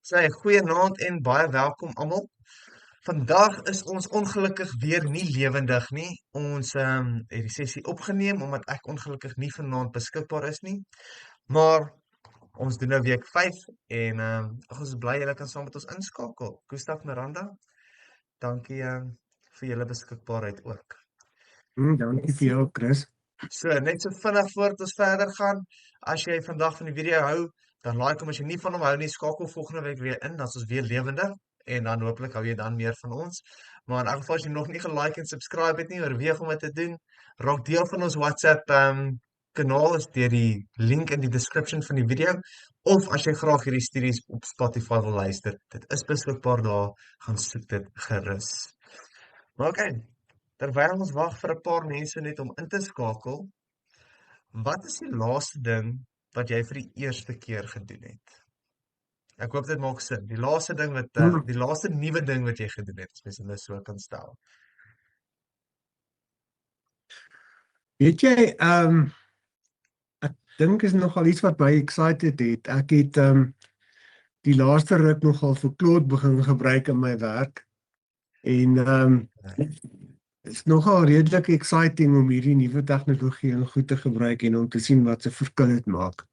Sy goeienaand en baie welkom almal. Vandag is ons ongelukkig weer nie lewendig nie. Ons het die sessie opgeneem omdat ek ongelukkig nie vanaand beskikbaar is nie. Maar ons doen nou week 5 en ons is bly julle kan saam met ons inskakel. Gustav, Miranda, dankie vir julle beskikbaarheid ook. Dankie vir jou, Chris. So, net so vinnig voordat ons verder gaan, as jy vandag van die video hou, dan like hom. As jy nie van hom hou nie, skakel volgende week weer in, dan is ons weer lewendig en dan hopelik hou jy dan meer van ons. Maar in elk geval as jy nog nie gelike en subscribe het nie, oorweeg om dit te doen. Raak deel van ons WhatsApp kanaal is deur die link in die description van die video, of as jy graag hierdie studies op Spotify wil luister, dit is beskikbaar daar, gaan soek dit gerus. Maar okay, terwyl ons wag vir 'n paar mense net om in te skakel, wat is die laaste ding wat jy vir die eerste keer gedoen het? Ek hoop dit maak sin. Die laaste ding wat die laaste nuwe ding wat jy gedoen het, as mens dit so kan stel. Weet jy, ek dink is nogal iets wat baie excited het. Ek het die laaste ruk nogal vir Claude begin gebruik in my werk. En is nogal redelik exciting om hierdie nuwe tegnologie en goed te gebruik en om te sien wat se verskil dit maak.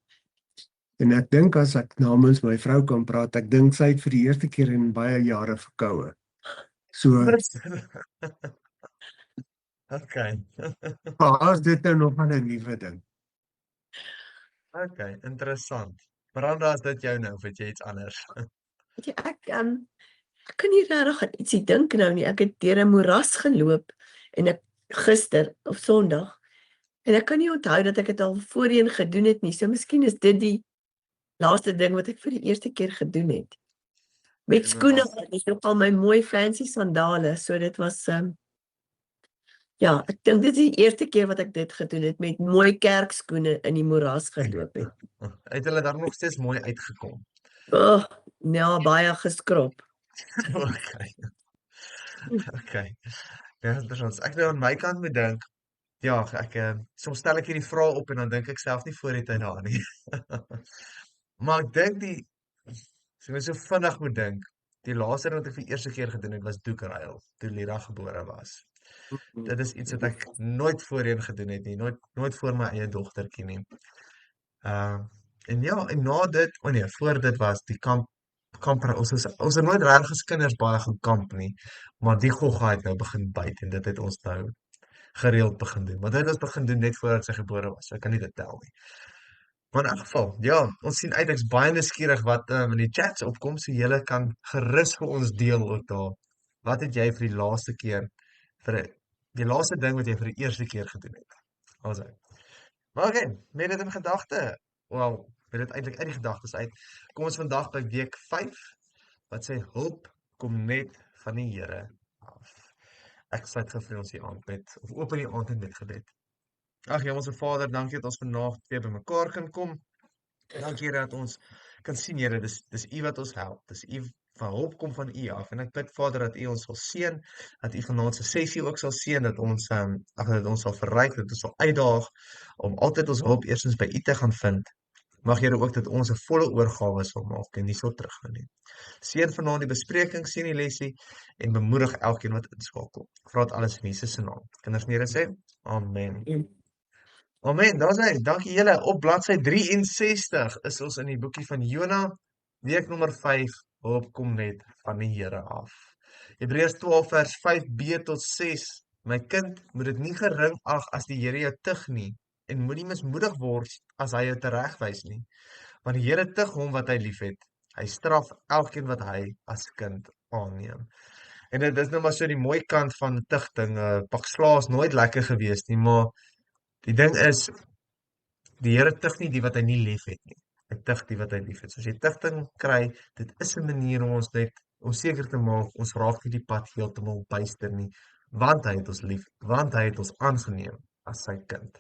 En ek dink as ek namens my vrou kan praat, ek dink sy het vir die eerste keer in baie jare verkoue. So, Okay. as dit nou nog 'n nuwe ding. Okay, interessant. Miranda, is dit jou nou of het jy iets anders? Weet jy, ek kan nie regtig aan ietsie dink nou nie. Ek het deur 'n moeras geloop en ek gister of Sondag en ek kan nie onthou dat ek dit al voorheen gedoen het nie. So miskien is dit die laaste ding wat ek vir die eerste keer gedoen het. Met skoene, dit is nogal my mooi fancy sandale, so dit was ja, ek dink dit is die eerste keer wat ek dit gedoen het, met mooi kerkskoene in die moeras geloop het. Het hulle daar nog steeds mooi uitgekom? Ja, baie geskrob. Okay. Okay. Ja, interessant. Ek nou aan my kant moet dink, ja, ek soms stel ek hierdie vrae op en dan dink ek self nie voor die tyd daaraan nie. Maar ek dink as ek so vinnig moet dink, die laaste ding wat ek vir die eerste keer gedoen het was doekruil, toe Lira gebore was. Dit is iets wat ek nooit voorheen gedoen het nie, nooit voor my eie dogtertjie nie. En ja, en na dit, voor dit was die kamp, ons het nooit regtig as kinders baie gekamp nie, maar die gogga het nou begin byt en dit het ons nou gereeld begin doen. Maar dit het ons begin doen net voordat sy gebore was, so ek kan nie dit tel nie. Maar in elk geval, ja, ons sien uit, ek's baie nuuskierig wat in die chats opkom, so julle kan gerus vir ons deel ook daar. Wat het jy vir die laaste keer, die laaste ding wat jy vir die eerste keer gedoen het? Maar okay, met dit in gedagte, met dit eintlik uit die gedagtes uit, kom ons vandag by week 5, wat sê hulp kom net van die Here af. Ek sluit vir ons die aand met, of open die aand met gebed. Ag Hemelse Vader, dankie dat ons vandag weer bymekaar kan kom. Dankie dat ons kan sien, Here, dis U wat ons help. Dis U van hulp kom van U af. En ek bid Vader dat U ons sal seën, dat U vanaand se sessie ook sal seën, dat ons dat ons sal verryk, dat ons sal uitdaag om altyd ons hulp eerstens by U te gaan vind. Mag Here ook dat ons 'n volle oorgawe sal maak en nie sal terughou nie. Seën vanaand die bespreking, seën die lesie en bemoedig elkeen wat inskakel. Ek vra dit alles in Jesus se naam. Kinders en Here sê, amen. Amen, daar's hy. Dankie julle. Op bladsy 63 is ons in die boekie van Jona, week nommer 5, hulp kom net van die Here af. Hebreërs 12 vers 5b tot 6. My kind, moet dit nie gering ag as die Here jou tug nie, en moenie mismoedig word as hy jou teregwys nie. Want die Here tug hom wat hy liefhet. Hy straf elkeen wat hy as kind aanneem. En dit is nou maar so die mooi kant van tugting. Pak slaas is nooit lekker gewees nie, maar die ding is, die Here tug nie die wat hy nie liefhet nie. Hy tug die wat hy liefhet. So as jy tugting kry, dit is 'n manier om ons net, om seker te maak, ons raak nie die pad heeltemal byster nie, want hy het ons lief, want hy het ons aangeneem as sy kind.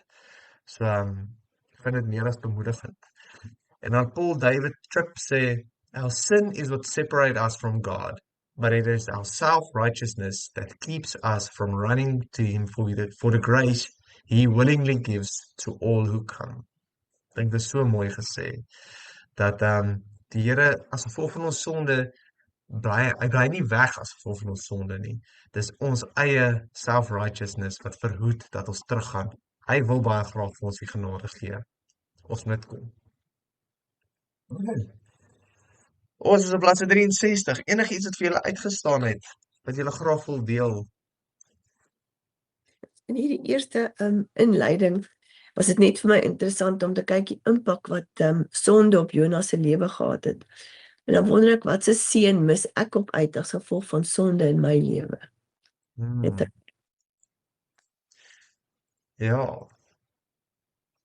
So, ek vind dit meer as bemoedigend. En dan Paul David Tripp sê, our sin is what separates us from God, but it is our self-righteousness that keeps us from running to Him for the grace He willingly gives to all who come. Ek dink dit is so mooi gesê, dat die Here as gevolg van ons sonde hy bly nie weg as gevolg van ons sonde nie. Dis ons eie self-righteousness wat verhoed dat ons teruggaan. Hy wil baie graag vir ons die genade gee. Ons moet kom. Ons is op bladsy 63. Enigiets wat vir julle uitgestaan het, wat julle graag wil deel? In hierdie eerste inleiding was dit net vir my interessant om te kyk die impak wat sonde op Jonas se lewe gehad het. En dan wonder ek, wat se seën mis ek op uit as gevolg van sonde in my lewe? Net Ja,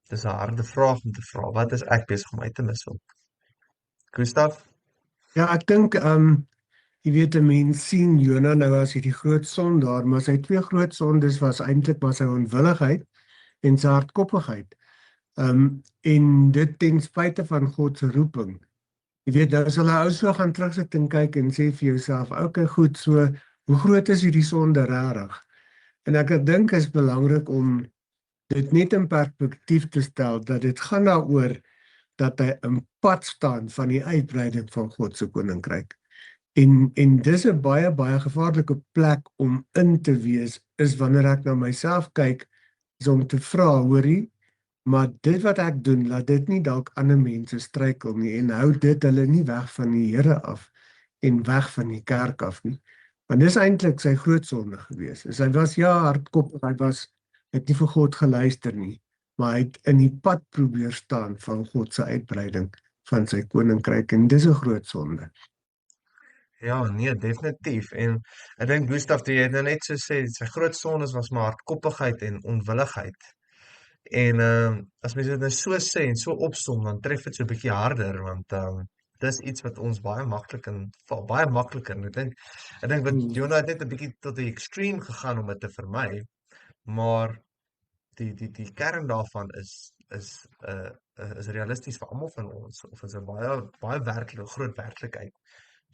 dis 'n harde vraag om te vra. Wat is ek besig om uit te mis op? Gustav? Ja, ek dink jy weet 'n mens sien Jona nou as hierdie groot sondaar, maar sy twee groot sondes was eintlik sy onwilligheid en sy hardkoppigheid. En dit ten spyte van God se roeping. Jy weet, nou as hulle ou so gaan terugsit en kyk en sê vir jouself, okay, goed, so hoe groot is hierdie sonde regtig? En ek dink is belangrik om dit net in perspektief te stel, dat dit gaan daaroor dat hy in pad staan van die uitbreiding van God se koninkryk. En dis 'n baie gevaarlike plek om in te wees, is wanneer ek na myself kyk, is om te vra, hoorie, maar dit wat ek doen, laat dit nie dalk ander mense struikel nie, en hou dit hulle nie weg van die Here af, en weg van die kerk af nie. Want dis eintlik sy groot sonde gewees. Hy was hardkoppig, hy het nie vir God geluister nie, maar hy het in die pad probeer staan van God se uitbreiding van sy koninkryk, en dis 'n groot sonde. Ja, nee, definitief. En ek dink Gustav, jy het nou net so sê, sy groot sondes was maar hardkoppigheid en onwilligheid. En as mens dit nou so sê en so opsom, dan tref dit so 'n bietjie harder, want dis iets wat ons baie makliker. En ek dink wat Jonah het net 'n bietjie tot die extreme gegaan om dit te vermy, maar die kern daarvan is realisties vir almal van ons, of is 'n baie groot werklikheid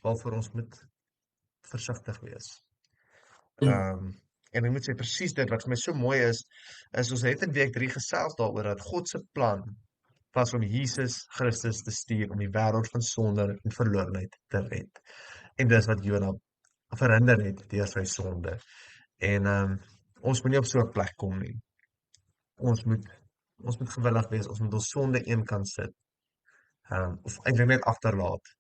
waarvoor ons moet versigtig wees. En ek moet sê presies dit wat vir my so mooi is ons het in week 3 gesels daaroor dat God se plan was om Jesus Christus te stuur om die wêreld van sonde en verlorenheid te red. En dis wat Jonah verhinder het deur sy sonde. En ons moet nie op so 'n plek kom nie. Ons moet gewillig wees, ons moet ons sonde eenkant sit. Of eintlik net agterlaat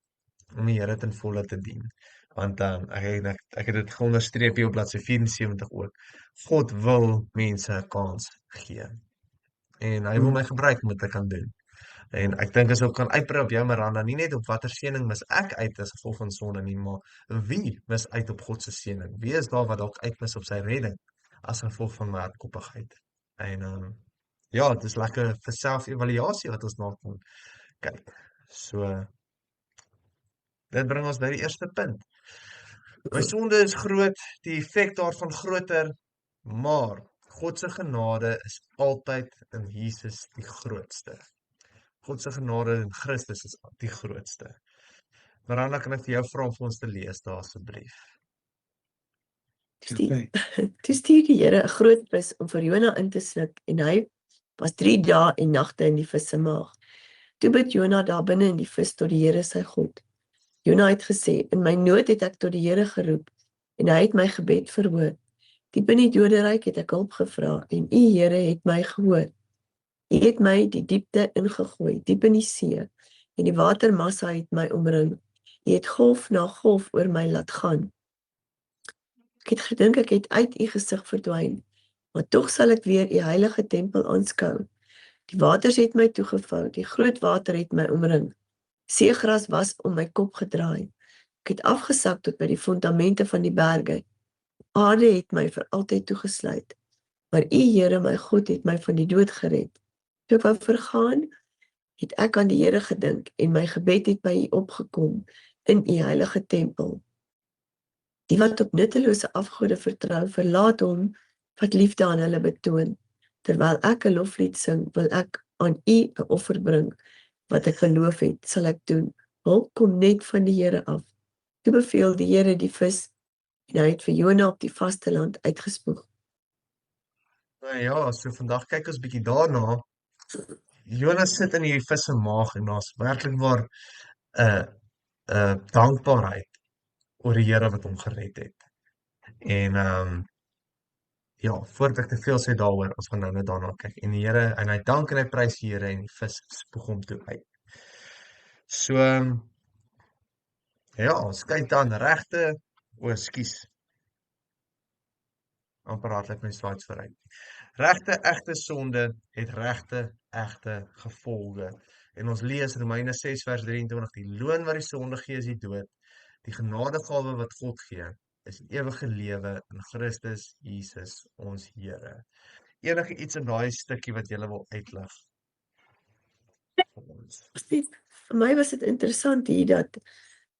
om die Here ten volle te dien. Want ek het dit geonderstreep hier op bladsy 74 ook. God wil mense 'n kans gee. En hy wil my gebruik om dit te kan doen. En ek dink as ek kan uitbrei op jou, Miranda, nie net op watter seëning mis ek uit as gevolg van sonde nie, maar wie mis uit op God se seëning? Wie is daar wat dalk uitmis op sy redding as gevolg van my hardkoppigheid? En ja, dit is lekker vir self-evaluasie wat ons na kan kyk. So dit bring ons by die eerste punt. My sonde is groot, die effek daarvan groter, maar God se genade is altyd in Jesus die grootste. God se genade in Christus is die grootste. Miranda, kan ek vir jou vra om vir ons te lees daar asseblief? Toe stuur die Here 'n groot vis om vir Jona in te sluk, en hy was 3 dae en nagte in die vis se maag. Toe bid Jona daar binne in die vis tot die Here sy God. Jona het gesê, in my nood het ek tot die Here geroep, en hy het my gebed verhoor. Diep in die doderyk het ek hulp gevra, en U Here het my gehoor. U het my die diepte ingegooi, diep in die see, en die watermassa het my omring. U het golf na golf oor my laat gaan. Ek het gedink ek het uit U gesig verdwyn, maar tog sal ek weer U heilige tempel aanskou. Die waters het my toegevou, die groot water het my omring. Seegras was om my kop gedraai. Ek het afgesak tot by die fondamente van die berge. Aarde het my vir altyd toegesluit. Maar U, Here, my God, het my van die dood gered. Toe ek wou vergaan, het ek aan die Here gedink, en my gebed het by U opgekom in U heilige tempel. Die wat op nuttelose afgode vertrou, verlaat hom wat liefde aan hulle betoon. Terwyl ek 'n loflied sing, wil ek aan U 'n offer bring. Wat ek geloof het, sal ek doen. Hulp kom net van die Here af. Toe beveel die Here die vis, en hy het vir Jona op die vasteland uitgespoeg. Nou ja, so vandag kyk ons bietjie daarna. Jonas sit in hierdie vis se maag en daar's werklik waar 'n 'n dankbaarheid oor die Here wat hom gered het. En ja, voordat ek te veel sê daaroor, ons gaan nou net daarna kyk. En die Here en hy dank en hy prys die Here en die vis spoeg hom toe uit. So ja, ons kyk dan ekskuus. Amper hardloop my slides vooruit. Regte egte sonde het regte egte gevolge. En ons lees Romeine 6 vers 23, die loon wat die sonde gee is die dood. Die genadegawe wat God gee is ewige lewe in Christus Jesus ons Here. Enige iets in daai stukkie wat jy wil uitlig vir ons? Vir my was dit interessant hier dat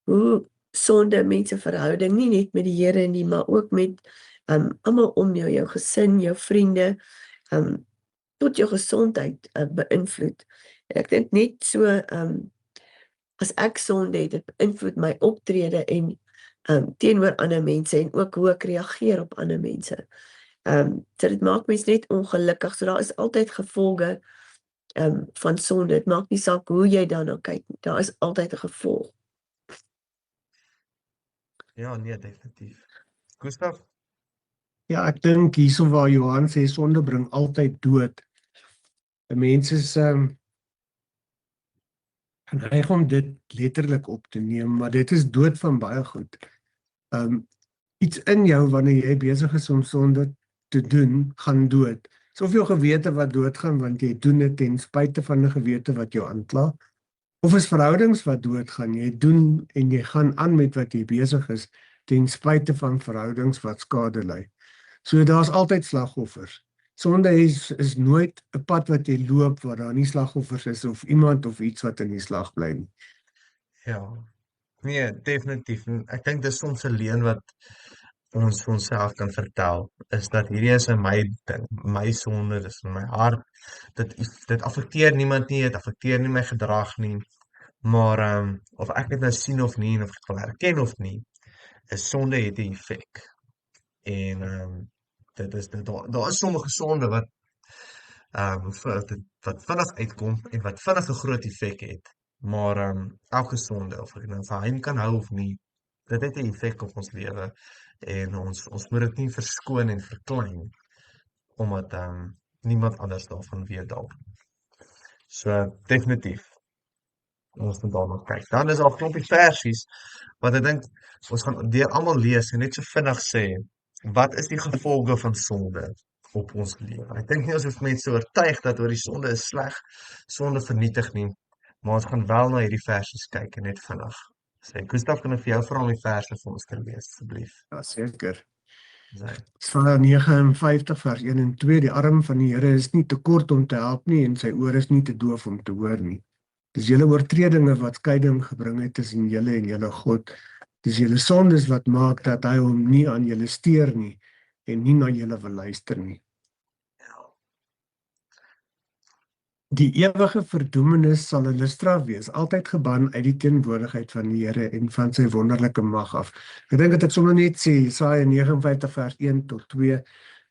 hoe sonde mense verhouding nie net met die Here nie, maar ook met almal om jou, jou gesin, jou vriende, tot jou gesondheid beïnvloed. En ek dink net so, as ek sonde het, dit beïnvloed my optrede en teenoor ander mense en ook hoe ek reageer op ander mense. So dit maak mens net ongelukkig, so daar is altyd gevolge van sonde. Dit maak nie saak hoe jy daarna kyk nie, daar is altyd 'n gevolg. Ja, nee, definitief. Gustav? Ja, ek dink hierso waar Johan sê sonde bring altyd dood. 'n Mens is geneig om dit letterlik op te neem, maar dit is dood van baie goed. Iets in jou wanneer jy besig is om sonde te doen, gaan dood. Of jou gewete wat doodgaan want jy doen dit ten spyte van 'n gewete wat jou aankla, of is verhoudings wat doodgaan. Jy doen en jy gaan aan met wat jy besig is ten spyte van verhoudings wat skade ly. So daar's altyd slagoffers. Sonde is nooit 'n pad wat jy loop waar daar nie slagoffers is of iemand of iets wat in die slag bly nie. Ja. Nee, definitief. En ek dink dis soms 'n leuen wat ons vir onsself kan vertel, is dat hierdie is in my ding, my sonde, dis in my hart. Dit affekteer niemand nie, dit affekteer nie my gedrag nie. Maar of ek dit nou sien of nie en of ek dit wil herken of nie, is sonde het 'n effek. En dit is daar is sommige sonde wat wat vinnig uitkom en wat vinnig 'n groot effek het. Maar elke sonde, of ek nou geheim kan hou of nie, dit het 'n effek op ons lewe en ons moet dit nie verskoon en verklein omdat niemand anders daarvan weet dalk. So definitief. Ons moet daarna kyk. Dan is daar 'n klompie versies wat ek dink ons gaan deur almal lees en net so vinnig sê, wat is die gevolge van sonde op ons lewe? Ek dink nie ons hoef mense oortuig dat oor die sonde is sleg, sonde vernietig nie, maar ons gaan wel na hierdie versies kyk en net vinnig sê. Gustav, kan ek vir jou vra om die verse vir ons te lees asseblief? Ja, seker. Sê. Psalm 59 vers 1 en 2, die arm van die Here is nie te kort om te help nie en sy oor is nie te doof om te hoor nie. Dis julle oortredinge wat skeiding gebring het tussen julle en julle God. Dis julle sondes wat maak dat hy hom nie aan julle steur nie en nie na julle wil luister nie. Die ewige verdoemenis sal hulle straf wees, altyd geban uit die teenwoordigheid van die Here en van sy wonderlike mag af. Ek dink dat ek sommer net sê, Jesaja 59 vers 1 tot 2,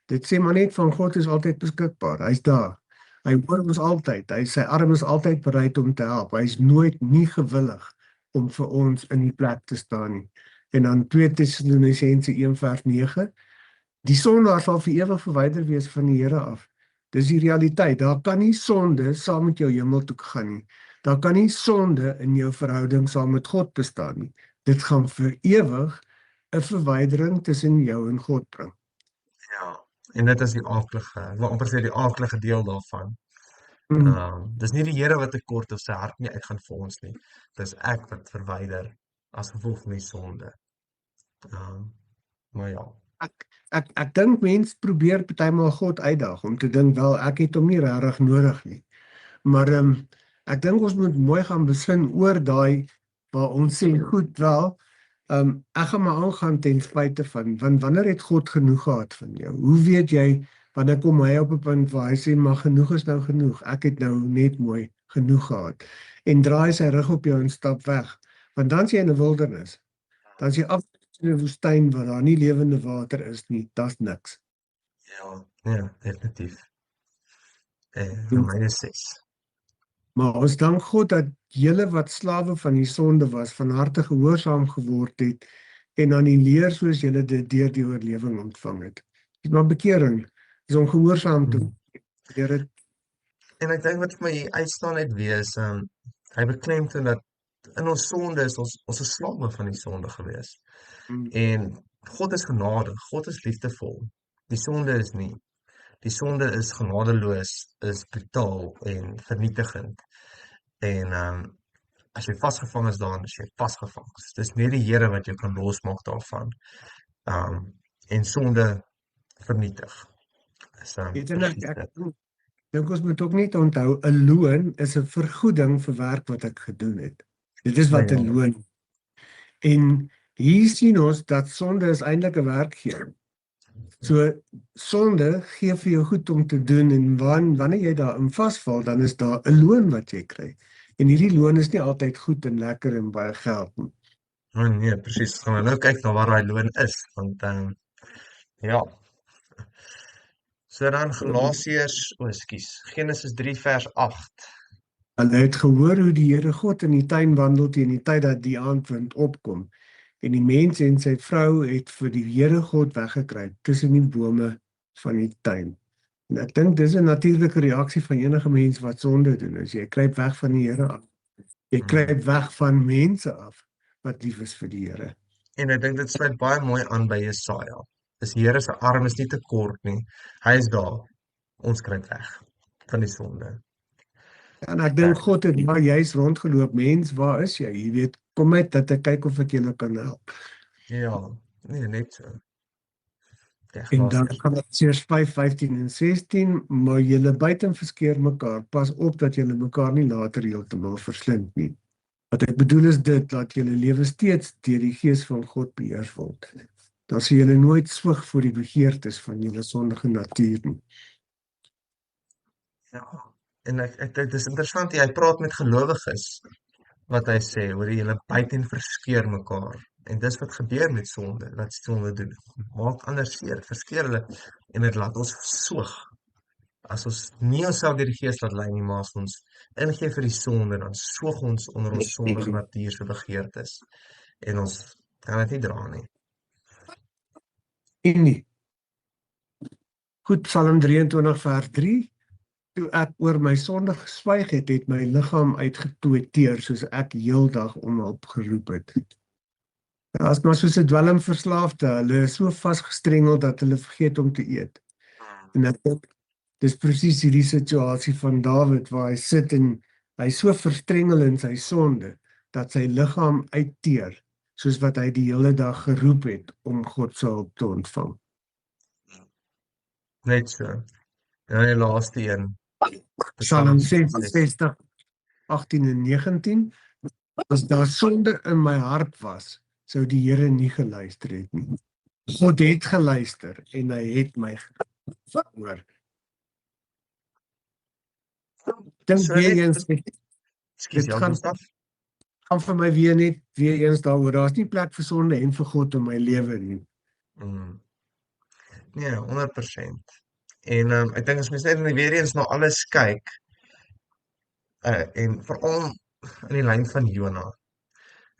dit sê maar net van God is altyd beskikbaar, hy's daar. Hy hoor ons altyd, sy arm is altyd bereid om te help, hy is nooit nie gewillig om vir ons in die plek te staan nie. En dan 2 Tessalonisense 1 vers 9, die sondaar sal vir ewig verwyder wees van die Here af. Dis die realiteit, daar kan nie sonde saam met jou hemel toe gaan nie. Daar kan nie sonde in jou verhouding saam met God bestaan nie. Dit gaan vir ewig 'n verwydering tussen jou en God bring. Ja, en dit is die aaklige, wat amper sê die aaklige deel daarvan. Dis nie die Here wat tekort of sy hart nie uitgaan vir ons nie. Dis ek wat verwyder as gevolg van die sonde. Maar ja. Ek dink mense probeer partymal God uitdaag om te dink wel ek het hom nie regtig nodig nie. Maar ek dink ons moet mooi gaan besin oor daai waar ons sê goed wel, ek gaan maar aangaan ten spyte van, want wanneer het God genoeg gehad van jou? Hoe weet jy wanneer kom hy op 'n punt waar hy sê maar genoeg is nou genoeg, ek het nou net mooi genoeg gehad en draai sy rug op jou en stap weg, want dan is jy in 'n wildernis, dan is jy af in 'n woestyn waar daar nie lewende water is nie, daar's niks. Ja, definitief. Romeine 6. Maar ons dank God dat julle wat slawe van die sonde was, van harte gehoorsaam geword het en aan die leer soos julle dit deur die oorlewing ontvang het. Dis maar bekering, is om gehoorsaam te deur dit. En ek dink wat vir my hier uitstaan net wees, hy beklemtoon dat in ons sonde is ons is slawe van die sonde gewees. En God is genadig, God is liefdevol. Die sonde is nie. Die sonde is genadeloos, is brutaal en vernietigend. En as jy vasgevang is daarin, is jy vasgevang. Dis net die Here wat jou kan losmaak daarvan. En sonde vernietig. Is Ek presies dit. dink ons moet ook net onthou, 'n loon is 'n vergoeding vir werk wat ek gedoen het. Dit is wat 'n Ja. loon. En hier sien ons dat sonde is eintlik 'n werkgewer. So sonde gee vir jou goed om te doen en wanneer jy daarin vasval, dan is daar 'n loon wat jy kry. En hierdie loon is nie altyd goed en lekker en baie geld nie. Oh nee, presies. Gaan we nou kyk na waar daai loon is, want ja. So dan Galasiërs, Genesis 3 vers 8. Hulle het gehoor hoe die Here God in die tuin wandel teen die tyd dat die aandwind opkom. En die mens en sy vrou het vir die Here God weggekruip tussen die bome van die tuin. En ek dink dis 'n natuurlike reaksie van enige mens wat sonde doen. As jy kruip weg van die Here af. Jy kruip weg van mense af wat lief is vir die Here. En ek dink dit sluit baie mooi aan by Jesaja. Dis die Here se arm is nie te kort nie. Hy is daar. Ons kruip weg van die sonde. En ek dink God het maar juis rondgeloop. Mens, waar is jy? Jy weet, kom uit dat ek kyk of ek julle kan help. Ja, nee, net so. En dan Galasiërs 5:15 en 16, maar julle buiten verskeer mekaar. Pas op dat julle mekaar nie later heeltemal verslind nie. Wat ek bedoel is dit, dat julle lewe steeds deur die Gees van God beheers word. Dan sal julle nooit swig voor die begeertes van julle sondige natuur nie. Ja, en ek dink dis interessant, hy praat met gelowiges, wat hy sê, hoor jy, julle buiten verskeer mekaar. En dis wat gebeur met sonde, wat sonde doen. Maak ander seer, verskeer hulle, en dit laat ons soeg. As ons nie onsself deur die Gees laat lei nie, maar as ons ingee vir die sonde, dan soeg ons onder ons sondige natuur se begeertes. En ons kan dit nie dra nie. En nie. Goed, Psalm 23 vers 3. Toe ek oor my sonde geswyg het, het my liggaam uitgetweeteer, soos ek heeldag om hulp geroep het. As maar soos 'n dwelmverslaafde, hulle is so vasgestrengel dat hulle vergeet om te eet. En ek dink, dis presies hierdie situasie van Dawid, waar hy sit en hy so verstrengel in sy sonde, dat sy liggaam uitteer, soos wat hy die hele dag geroep het om God se hulp te ontvang. Net so. En dan die laaste een. Psalm 66, 18 en 19. As daar sonde in my hart was, sou die Here nie geluister het nie. God het geluister en hy het my verhoor. Dink So weer net- eens, Ekskuus, dit ja, gaan- Gustav. gaan vir my weer eens daaroor. Daar's nie plek vir sonde en vir God in my lewe nie. Nee, 100%. En ek dink as mens net weer eens na alles kyk, en veral in die lyn van Jona,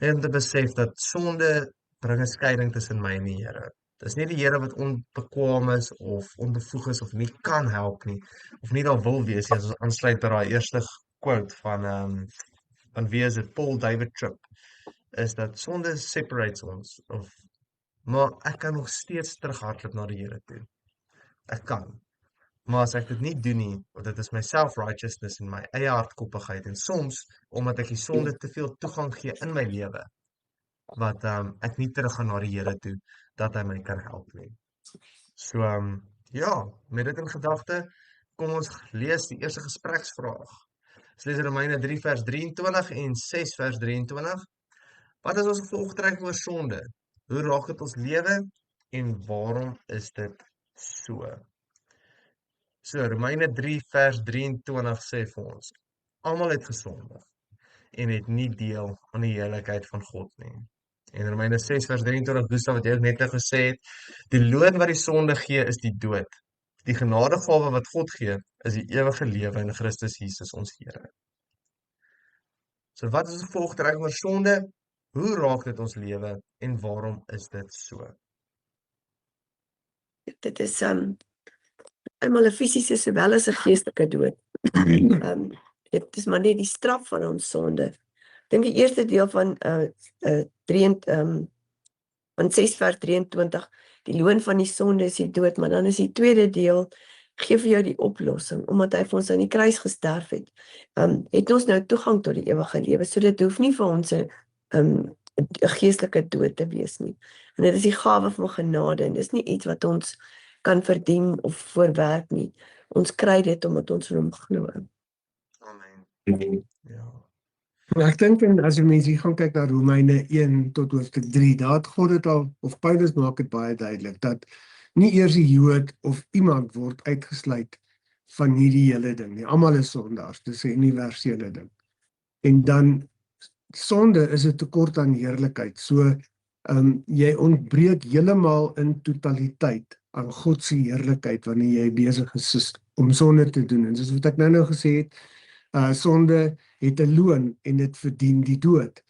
en te besef dat sonde bring 'n skeiding tussen my en die Here. Dis nie die Here wat onbekwaam is of onbevoeg is of nie kan help nie, of nie daar wil wees nie, as ons aansluit by daai eerste quote van wie is dit, Paul David Tripp, is dat sonde separates ons, maar ek kan nog steeds terughardloop na die Here toe. Ek kan. Maar as ek dit nie doen nie, want dit is my self-righteousness en my eie hardkoppigheid, en soms, omdat ek die sonde te veel toegang gee in my lewe, wat ek nie terug gaan na die Here toe, dat hy my kan help nie. So, ja, met dit in gedagte, kom ons lees die eerste gespreksvraag. Ons lees Romeine 3 vers 23 en 6 vers 23. Wat is ons gevolgtrekking oor sonde? Hoe raak dit ons lewe en waarom is dit so? So, Romeine 3 vers 23 sê vir ons, almal het gesondig en het nie deel aan die heiligheid van God nie. En Romeine 6 vers 23, Gustav, wat jy ook net nou gesê het, die loon wat die sonde gee is die dood. Die genadegawe wat God gee is die ewige lewe in Christus Jesus ons Here. So wat is ons gevolgtrekking oor sonde? Hoe raak dit ons lewe en waarom is dit so? Dit is eenmal 'n fisiese sowel as 'n geestelike dood. Dit is maar net die straf van ons sonde. Ek dink die eerste deel van van 6:23, die loon van die sonde is die dood, maar dan is die tweede deel, gee vir jou die oplossing, omdat hy vir ons aan die kruis gesterf het ons nou toegang tot die ewige lewe, so dit hoef nie vir ons 'n geestelike dood te wees nie. En dit is die gawe van genade, en dis nie iets wat ons kan verdien of voorwerk nie. Ons kry dit omdat ons in hom glo. Amen. Ja. Ek dink as jy mense hier gaan kyk na Romeine 1 tot hoofstuk 3, daar het God dit al, of Paulus maak dit baie duidelik, dat nie eers die Jood of iemand word uitgesluit van hierdie hele ding nie. Almal is sondaars, dis 'n universele ding. En dan, sonde is 'n tekort aan heerlikheid. So, jy ontbreek heeltemal in totaliteit aan God se heerlikheid wanneer jy besig is om sonde te doen. En soos wat ek nou gesê het, sonde het 'n loon en dit verdien die dood.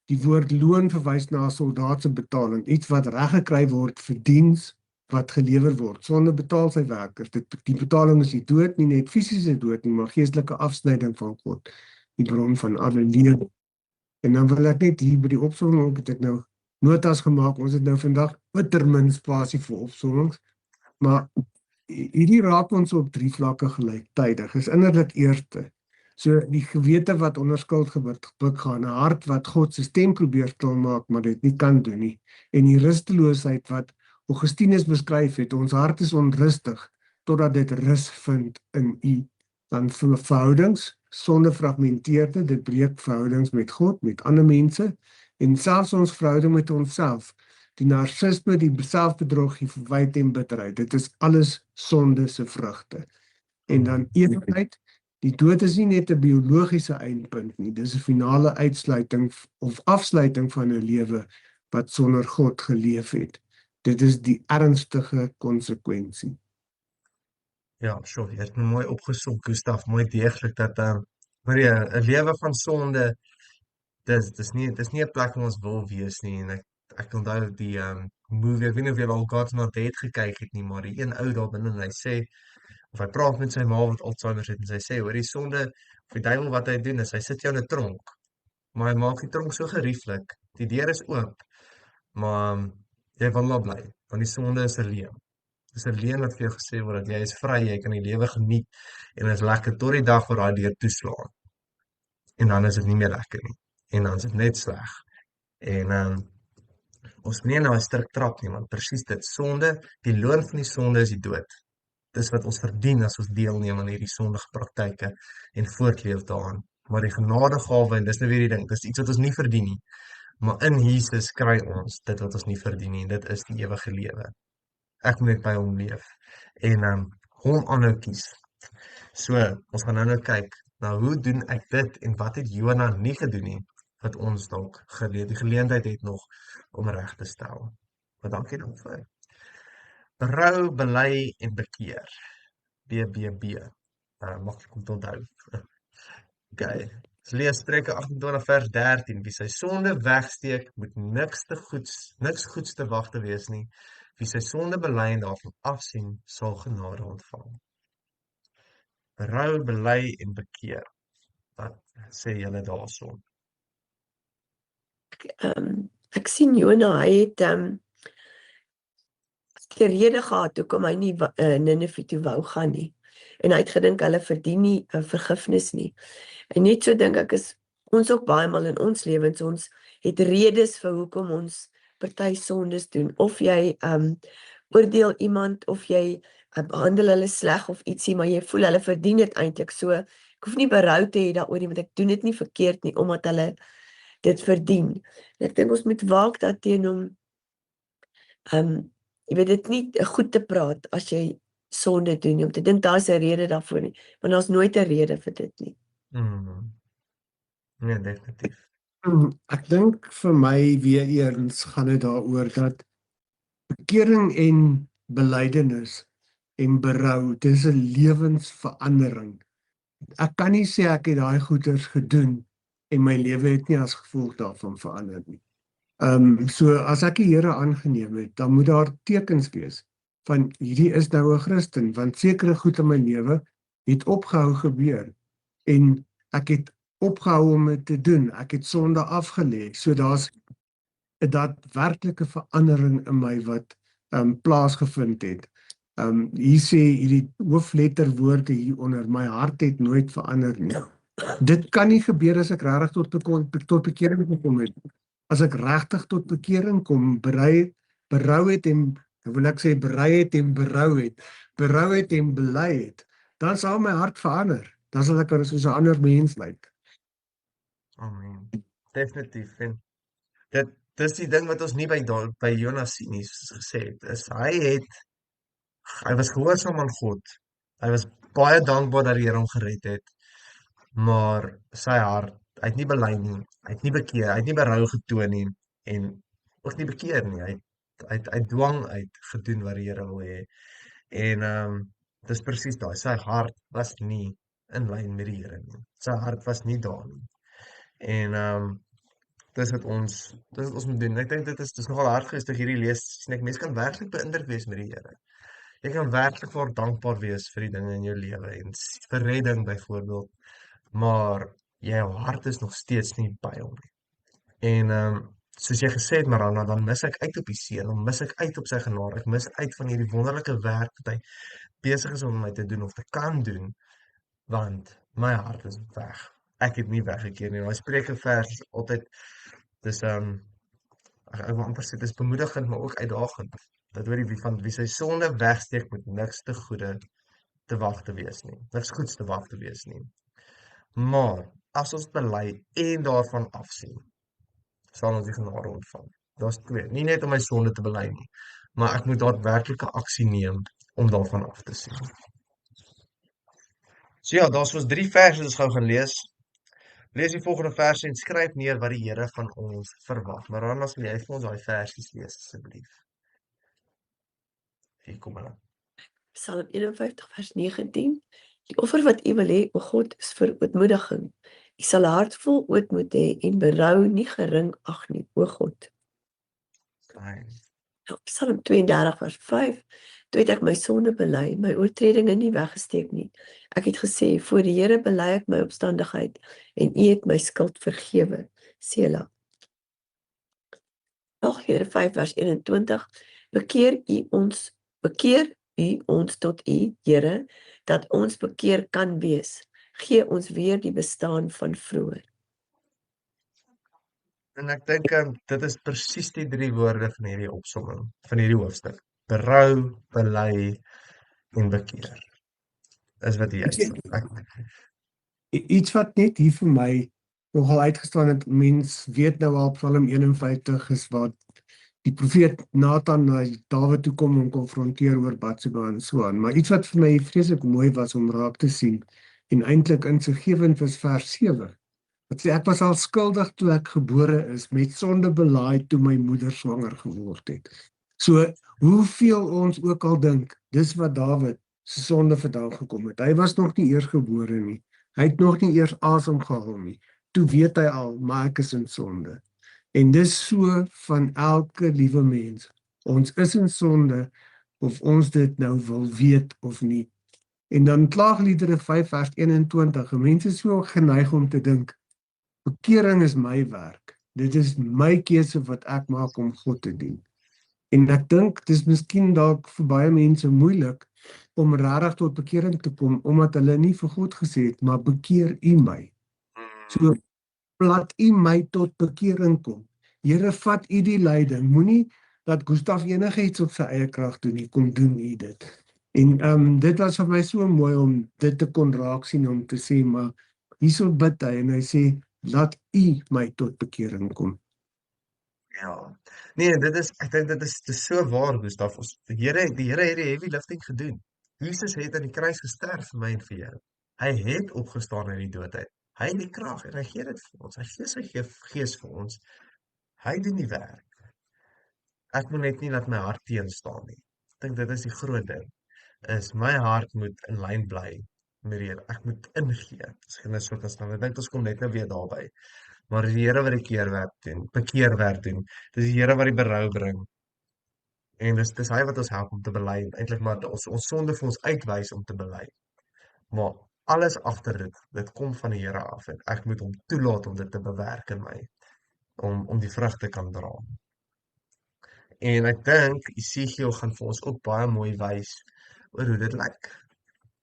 Die woord loon verwys na 'n soldaat se betaling, iets wat reggekry word vir diens wat gelewer word. Sonde betaal sy werkers. Die betaling is die dood, nie net fisiese dood nie, maar geestelike afsnyding van God, die bron van alle lewe. En dan wil ek net hier by die opsomming, het ek nou notas gemaak, ons het nou vandag bitter min spasie vir opsommings, maar hierdie raak ons op 3 vlakke gelyktydig. Is innerlik eerste, so die gewete wat onder skuld gebuk gaan, 'n hart wat God se stem probeer stil maak, maar dit nie kan doen nie, en die rusteloosheid wat Augustinus beskryf het, ons hart is onrustig, totdat dit rus vind in U. Dan verhoudings, sonde fragmenteer dit breek verhoudings met God, met ander mense, en selfs ons verhouding met onsself, die narcisme, die selfbedrog, die verwyte en bitterheid, dit is alles sonde se vrugte. En dan ewigheid, die dood is nie net 'n biologiese eindpunt nie, dis 'n finale uitsluiting of afsluiting van 'n lewe wat sonder God geleef het. Dit is die ernstige konsekwensie. Ja, sure, jy het mooi opgesom, Gustaf, mooi deeglik dat maar ja, 'n lewe van sonde, dis nie 'n plek waar ons wil wees nie. En ek onthou die movie, ek weet nie of jy al God's Not Dead gekyk het nie, maar die een ou daar binne, hy sê, of hy praat met sy ma wat Alzheimer het, en sy sê, hoor, die sonde, of die duiwel wat hy doen is, hy sit jou in 'n tronk, maar hy maak die tronk so gerieflik, die deur is oop, maar jy wil maar bly, want die sonde is 'n leuen. Dis 'n leuen wat vir jou gesê word dat jy is vry, jy kan die lewe geniet en is lekker tot die dag waar daai deur toeslaan. En dan is dit nie meer lekker nie. En dan is dit net sleg. En ons moet nie nou 'n sterk trap nie, want presies dit, sonde, die loon van die sonde is die dood. Dis wat ons verdien as ons deelneem aan hierdie sondige praktyke en voortleef daaraan. Maar die genadegawe, en dis nou weer die ding, dis iets wat ons nie verdien nie. Maar in Jesus kry ons dit wat ons nie verdien nie, en dit is die ewige lewe. Ek moet net by hom leef en hom aanhou kies. So, ons gaan nou kyk na hoe doen ek dit en wat het Jona nie gedoen nie, wat ons dalk die geleentheid het nog om reg te stel. Maar dankie daarvoor. Berou, bely en bekeer. BBB. Maklik om te onthou. Okay. Ons lees Spreuke 28 vers 13. Wie sy sonde wegsteek, moet niks goeds te wag te wees nie. Wie sy sonde bely en daarvan afsien, sal genade ontvang. Berou, bely en bekeer. Wat sê julle daarson? Ek sien Jona, hy het die rede gehad hoekom hy nie Ninive toe wou gaan nie. En hy het gedink hulle verdien nie vergifnis nie. En net so dink ek is ons ook baie maal in ons lewens, ons het redes vir hoekom ons party sondes doen. Of jy oordeel iemand, of jy behandel hulle sleg of ietsie, maar jy voel hulle verdien dit eintlik. So, ek hoef nie berou te hê daaroor nie, want ek doen dit nie verkeerd nie, omdat hulle dit verdien. En ek dink ons moet waak daarteen om jy weet dit nie goed te praat as jy sonde doen nie, om te dink daar's 'n rede daarvoor nie, want daar's nooit 'n rede vir dit nie. Nee, definitief. Ek dink vir my weer eens gaan dit daaroor dat bekering en belydenis en berou, dis 'n lewensverandering. Ek kan nie sê ek het daai goeders gedoen en my lewe het nie as gevolg daarvan verander nie. So as ek die Here aangeneem het, dan moet daar tekens wees van hierdie is nou 'n Christen, want sekere goed in my lewe het opgehou gebeur en ek het opgehou om dit te doen. Ek het sonde afgelê. So daar's 'n daadwerklike verandering in my wat plaasgevind het. Hier sê hierdie hoofletterwoorde hieronder, my hart het nooit verander nie. Dit kan nie gebeur as ek regtig tot bekering gekom het. As ek regtig tot bekering kom, berou het en wil ek sê berei het en berou het en bely het, dan sal my hart verander. Dan sal ek soos 'n ander mens lyk. Amen. Definitief. En dis die ding wat ons nie by Jonas sien nie, soos gesê het, is hy was gehoorsaam aan God. Hy was baie dankbaar dat die Here hom gered het, maar sy hart, hy het nie bely nie, hy het nie bekeer, hy het nie berou getoon nie en ook nie bekeer nie. Hy het dwang uit gedoen wat die Here wil hê. En dis presies daai, sy hart was nie in lyn met die Here nie. Sy hart was nie daar nie. En dis wat ons moet doen. Ek dink dis nogal hardgeestig hierdie lees. Sien ek mense kan werklik beïndruk wees met die Here. Jy kan werklik vir dankbaar wees vir die dinge in jou lewe en vir redding byvoorbeeld, maar jou hart is nog steeds nie by hom nie. En soos jy gesê het, Marana, dan mis ek uit op die seën, dan mis ek uit op sy genade, ek mis uit van hierdie wonderlike werk wat hy besig is om met my te doen of te kan doen, want my hart is weg. Ek het nie weggekeer nie. Daai Spreuke vers is altyd dis ek wil amper sê dis bemoedigend, maar ook uitdagend. Dat oor wie sy sonde wegsteek met niks te goede te wag te wees nie. Niks goeds te wag te wees nie. Maar as ons bely en daarvan afsien, sal ons die genade ontvang. Daar's twee. Nie net om my sonde te bely nie, maar ek moet daadwerklike aksie neem om daarvan af te sien. So ja, daar's ons 3 verse wat ons gou gaan lees. Lees die volgende verse en skryf neer wat die Here van ons verwag. Maar dan as jy vir ons daai versies lees asseblief. Hier kom hulle. Psalm 51 vers 19. Die offer wat u wil hê, o God, is vir ootmoediging. U sal 'n hart vol ootmoed hê en berou nie gering ag nie, o God. Psalm 32 vers 5. Toe het ek my sonde bely, my oortredinge nie weggesteek nie. Ek het gesê, voor die Here bely ek my opstandigheid en u het my skuld vergewe. Sela. Galasiërs 5 vers 21. Bekeer u ons tot u, Here, dat ons bekeer kan wees. Gee ons weer die bestaan van vroeër. En ek dink dit is presies die 3 woorde van hierdie opsomming, van hierdie hoofstuk. Berou, bely en bekeer. Is wat jy sê. Iets wat net hier vir my nogal uitgestaan het, mens weet nou al Psalm 51 is wat die profeet Nathan na Dawid toe kom en konfronteer oor Batseba en so aan. Maar iets wat vir my vreeslik mooi was om raak te sien en eintlik insiggewend was vers 7. Wat sê ek was al skuldig toe ek gebore is, met sonde belaaid toe my moeder swanger geword het. So hoeveel ons ook al dink, dis wat Dawid se sonde vandag gekom het. Hy was nog nie eers gebore nie. Hy het nog nie eers asem gehaal nie. Toe weet hy al, maar ek is in sonde. En dis so van elke liewe mens. Ons is in sonde, of ons dit nou wil weet of nie. En dan Klaagliedere 5 vers 21, mense is so geneig om te dink, bekering is my werk. Dit is my keuse wat ek maak om God te dien. En ek dink, dis miskien dalk vir baie mense moeilik om regtig tot bekering te kom, omdat hulle nie vir God gesê het, maar bekeer u my. So, laat u my tot bekering kom. Here, vat u die leiding. Moenie dat Gustaf enigiets op sy eie krag doen nie, kom doen u dit. En dit was vir my so mooi om dit te kon raak sien, om te sê, maar hierso bid hy en hy sê, laat u my tot bekering kom. Ja. Nee, ek dink dit is so waar, Gustaf. Die Here het die heavy lifting gedoen. Jesus het aan die kruis gesterf vir my en vir jou. Hy het opgestaan uit die dood uit. Hy het die krag en hy gee dit vir ons. Hy gee sy gees vir ons. Hy doen die werk. Ek moet net nie laat my hart teen staan nie. Ek dink dit is die groot ding. Is my hart moet in lyn bly met die Here. Ek moet ingee. As ek net so kan staan. Ek dink ons kom net nou weer daarby. Maar dis die Here wat die bekeerwerk doen. Dis die Here wat die berou bring. En dis hy wat ons help om te bely. Eintlik maar ons sonde vir ons uitwys om te bely. Maar alles agter dit kom van die Here af en ek moet hom toelaat om dit te bewerk in my om die vrug te kan dra. En ek dink Esegiel gaan vir ons ook baie mooi wys oor hoe dit lyk.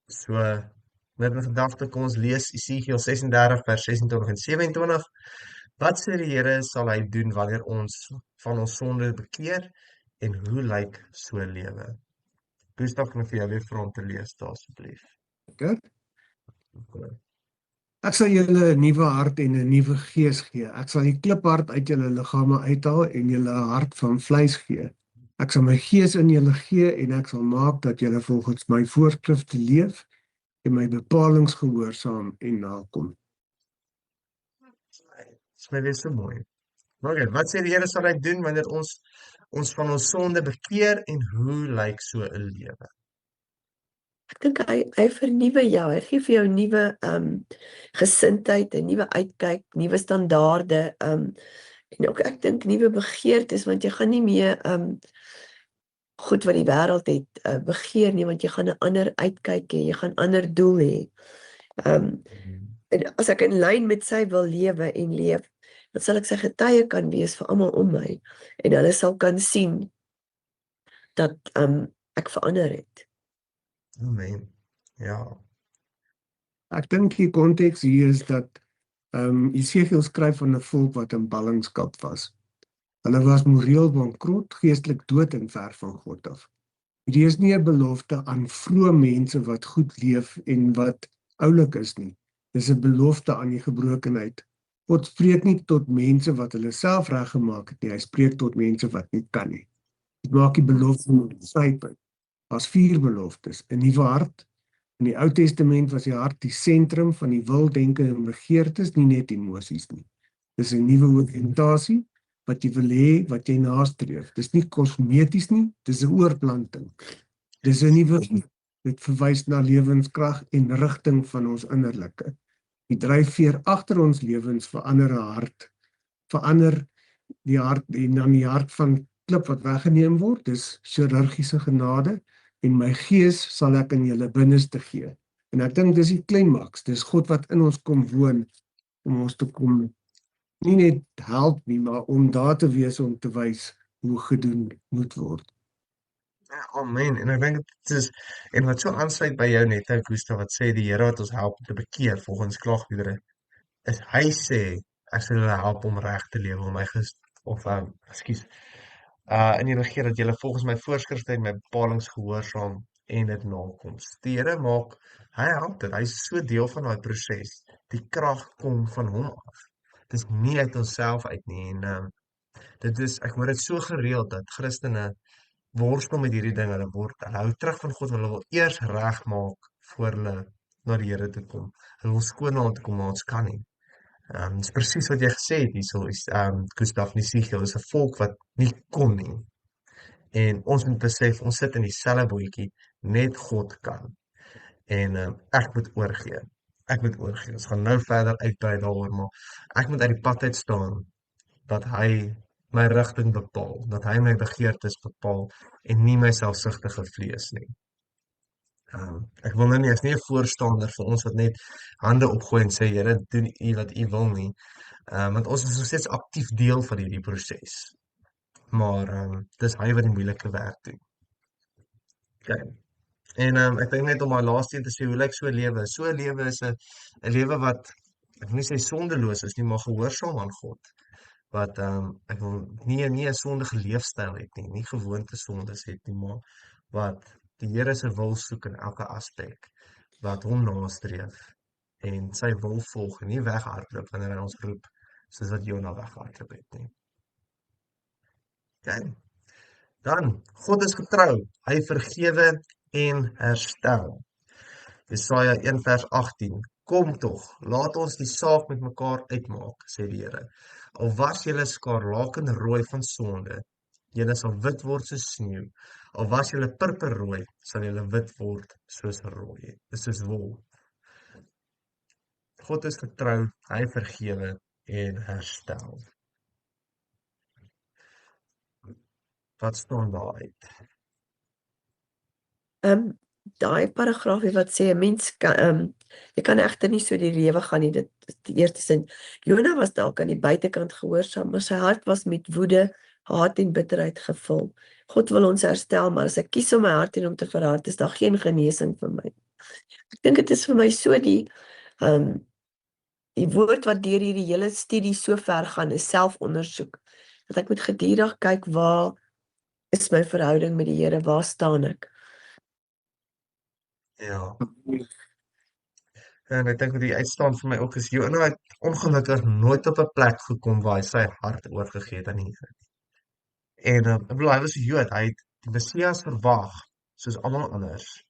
So met 'n gedagte kom ons lees Esegiel 36 vers 26 en 27. Wat sê die Here sal hy doen wanneer ons van ons sonde bekeer en hoe lyk so 'n lewe? Gustav, kan ek vir jou weer vra om te lees daar asseblief? Goed. Ek sal julle 'n nuwe hart en 'n nuwe gees gee. Ek sal die kliphart uit julle liggame uithaal en julle 'n hart van vleis gee. Ek sal my gees in julle gee en ek sal maak dat julle volgens my voorskrifte leef en my bepalinge gehoorsaam en nakom. Dis my weer so mooi. Maar wat sê die Here sal hy doen wanneer ons van ons sonde bekeer en hoe lyk so 'n lewe? Ek dink hy vernuwe jou. Hy gee vir jou nuwe gesindheid, 'n nuwe uitkyk, nuwe standaarde, en ook ek dink nuwe begeertes, want jy gaan nie meer goed wat die wêreld het begeer nie, want jy gaan 'n ander uitkyk hê, jy gaan ander doel hê. En as ek in lyn met sy wil lewe en leef, dan sal ek sy getuie kan wees vir almal om my en hulle sal kan sien dat ek verander het. Amen. Ja. Ek dink die konteks hier is dat Esegiel skryf van 'n volk wat in ballingskap was. Hulle was moreel bankrot, geestelik dood en ver van God af. Hierdie is nie 'n belofte aan vrome mense wat goed leef en wat oulik is nie. Dis 'n belofte aan die gebrokenheid. God spreek nie tot mense wat hulle self reggemaak het nie, hy spreek tot mense wat nie kan nie. Dit maak die belofte met sy punt. As 4 beloftes, 'n nuwe hart. In die Ou Testament was die hart die sentrum van die wil, denke en begeertes, nie net emosies nie. Dis 'n nuwe oriëntasie wat jy wil hê, wat jy nastreef. Dis nie kosmeties nie, dis 'n oorplanting. Dis 'n nuwe, dit verwys na lewenskrag en rigting van ons innerlike. Die dryfveer agter ons lewens verander 'n hart. Verander die hart en dan die hart van klip wat weggeneem word, dis chirurgiese genade. En my gees sal ek in julle binneste gee. En ek dink dis die klimaks, dis God wat in ons kom woon, om ons te kom, nie net help nie, maar om daar te wees om te wys hoe gedoen moet word. Ja, amen. En ek dink dit is, en wat so aansluit by jou net, Gustav, wat sê die Here wat ons help om te bekeer volgens klaagliedere, is hy sê, ek sal julle help om reg te lewe, om my in die regeer dat julle volgens my voorskrifte en my bepalinge gehoorsaam en dit nakom. Die Here maak, hy help dit, hy is so deel van daai proses. Die krag kom van hom af. Dis nie uit onsself uit nie. En dit is, ek hoor dit so gereeld dat Christene worstel met hierdie ding, hulle hou terug van God, hulle wil eers regmaak voor hulle na die Here toe kom. Hulle wil skoon na hom toe kom, maar ons kan nie. Dis presies wat jy gesê het hierso, Gustav, Esegiel is 'n volk wat nie kon nie. En ons moet besef, ons sit in dieselfde bootjie, net God kan. En ek moet oorgee. Ons gaan nou verder uitbrei daaroor, maar ek moet uit die pad uit staan, dat hy my rigting bepaal, dat hy my begeertes bepaal, en nie my selfsugtige vlees nie. Ek wil nou nie, as nie 'n voorstander vir ons wat net hande opgooi en sê, Here, doen u wat u wil nie, want ons is nog steeds aktief deel van hierdie proses. Maar dis hy wat die moeilike werk doen. Okay. En ek dink net om my laaste een te sê, hoe lyk so 'n lewe? So 'n lewe is 'n lewe wat, ek wil nie sê sondeloos is nie, maar gehoorsaam aan God. Wat ek wil nie 'n sondige leefstyl het nie gewoonte sondes het nie, maar wat die Here se wil soek in elke aspek, wat hom nastreef en sy wil volg en nie weghardloop wanneer hy ons roep, soos wat Jona weghardloop het nie. Okay. Dan, God is getrou, hy vergewe en herstel. Jesaja 1 vers 18. Kom tog, laat ons die saak met mekaar uitmaak, sê die Here. Al was julle skarlakenrooi van sonde, julle sal wit word soos sneeu. Al was julle purperrooi, sal julle wit word soos rooi, soos wol. God is getrou, hy vergewe en herstel. Wat staan daar uit? Daai paragraafie wat sê 'n mens kan jy kan egter nie so die lewe gaan nie, dit is die eerste sin. Jona was dalk aan die buitekant gehoorsaam, maar sy hart was met woede, haat en bitterheid gevul. God wil ons herstel, maar as ek kies om my hart en hom te verhard, is daar geen genesing vir my. Ek dink dit is vir my so die woord wat deur hierdie hele studie so ver gaan is selfondersoek. Dat ek moet gedurig kyk, waar is my verhouding met die Here, waar staan ek? Ja. En ek dink wat die uitstaan vir my ook is, Jona het ongelukkig nooit op 'n plek gekom waar hy sy hart oorgegee het aan die Here. En ek bedoel, hy was 'n Jood, hy het die Messias verwag, soos almal anders,